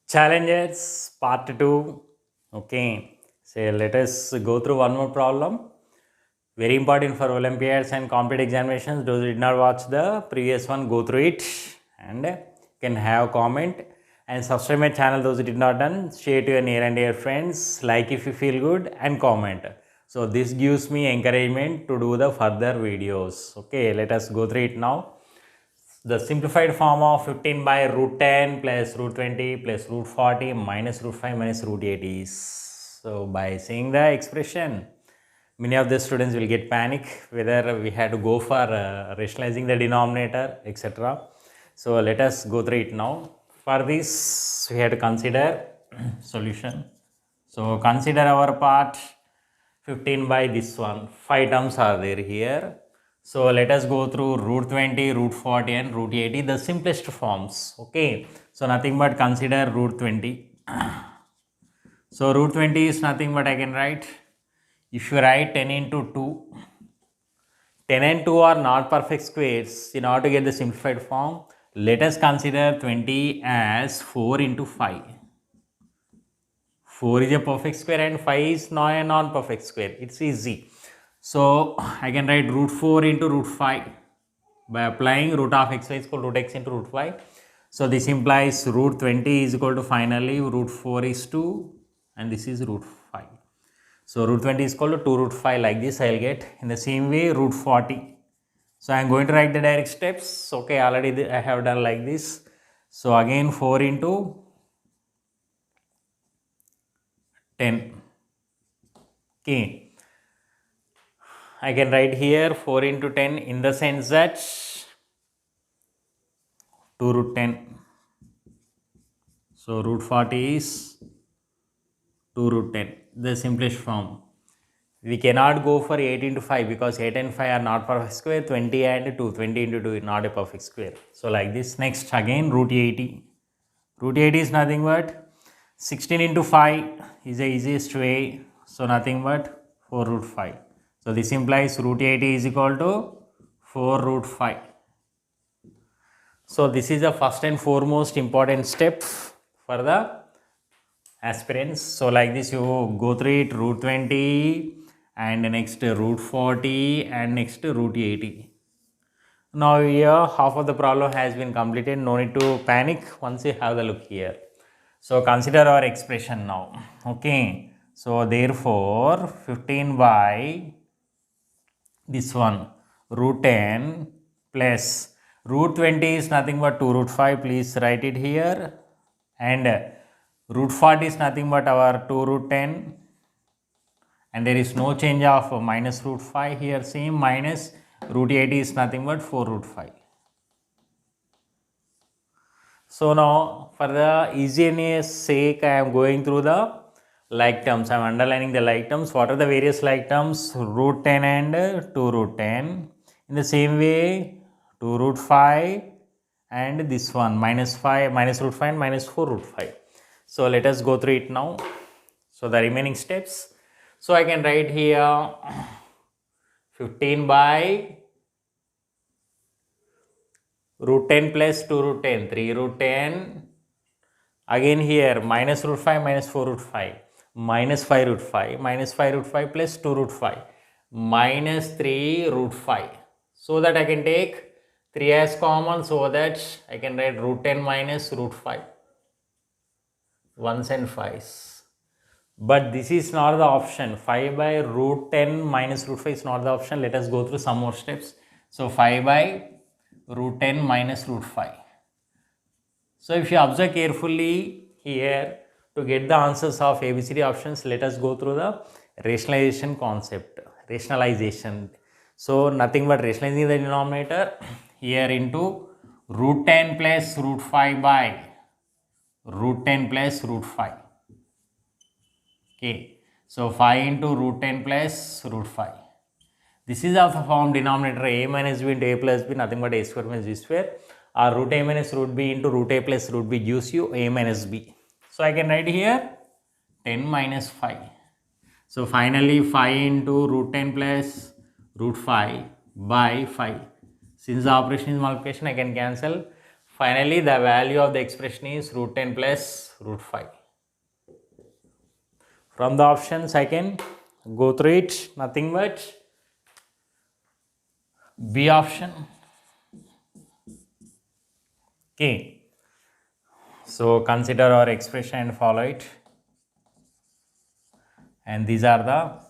Challenges part 2. Okay, so let us go through one more problem. Very important for Olympiads and competitive examinations. Those who did not watch the previous one, go through it and can have comment and subscribe my channel. Those who did not done, share to your near and dear friends, like if you feel good and comment. So this gives me encouragement to do the further videos. Okay, let us go through it now. The simplified form of 15 by root 10 plus root 20 plus root 40 minus root 5 minus root 8 is. So by seeing the expression, many of the students will get panic whether we had to go for rationalizing the denominator, etc. So let us go through it now. For this, we have to consider solution. So consider our part 15 by this one. 5 terms are there here. So let us go through root 20, root 40 and root 80, the simplest forms. Okay. So nothing but consider root 20. So root 20 is nothing but I can write, if you write 10 into 2, 10 and 2 are not perfect squares. In order to get the simplified form, let us consider 20 as 4 into 5. 4 is a perfect square and 5 is not a non-perfect square. It's easy. So I can write root 4 into root 5 by applying root of x is equal to root x into root 5. So this implies root 20 is equal to finally root 4 is 2 and this is root 5. So root 20 is equal to 2 root 5, like this I will get. In the same way root 40. So I am going to write the direct steps. Okay, already I have done like this. So again 4 into 10. Okay. I can write here 4 into 10 in the sense that 2 root 10. So root 40 is 2 root 10, the simplest form. We cannot go for 8 into 5 because 8 and 5 are not perfect square. 20 and 2, 20 into 2 is not a perfect square. So like this. Next again root 80. Root 80 is nothing but 16 into 5 is the easiest way. So nothing but 4 root 5. So this implies root 80 is equal to 4 root 5. So this is the first and foremost important step for the aspirants. So like this you go through it, root 20 and next root 40 and next root 80. Now here half of the problem has been completed. No need to panic once you have the look here. So consider our expression now. Okay. So therefore 15 by this one root 10 plus root 20 is nothing but 2 root 5. Please write it here. And root 40 is nothing but our 2 root 10. And there is no change of minus root 5 here. Same minus root 80 is nothing but 4 root 5. So now for the easiness sake I am going through the like terms. I am underlining the like terms. What are the various like terms? Root 10 and 2 root 10. In the same way 2 root 5 and this one minus 5, minus root 5 and minus 4 root 5. So let us go through it now. So the remaining steps. So I can write here 15 by root 10 plus 2 root 10, 3 root 10. Again here minus root 5 minus 4 root 5 minus 5 root 5 minus 5 root 5 plus 2 root 5 minus 3 root 5. So that I can take 3 as common, so that I can write root 10 minus root 5. 1s and 5s. But this is not the option. 5 by root 10 minus root 5 is not the option. Let us go through some more steps. So 5 by root 10 minus root 5. So if you observe carefully here, to get the answers of ABCD options, let us go through the rationalization concept. Rationalization. So nothing but rationalizing the denominator here into root 10 plus root 5 by root 10 plus root 5. Okay. So 5 into root 10 plus root 5. This is of the form denominator a minus b into a plus b, nothing but a square minus b square, or root a minus root b into root a plus root b gives you a minus b. So I can write here 10 minus 5. So finally 5 into root 10 plus root 5 by 5. Since the operation is multiplication, I can cancel Finally, the value of the expression is root 10 plus root 5. From the options, I can go through it, nothing but B option. Okay. So consider our expression and follow it. And these are the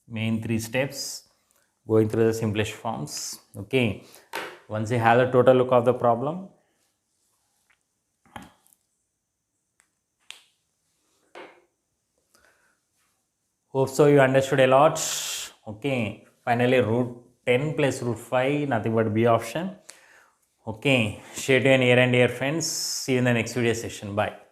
main 3 steps going through the simplest forms. Okay. Once you have the total look of the problem, hope so you understood a lot. Okay. Finally, root 10 plus root 5, nothing but B option. Okay. Stay tuned here and here, friends. See you in the next video session. Bye.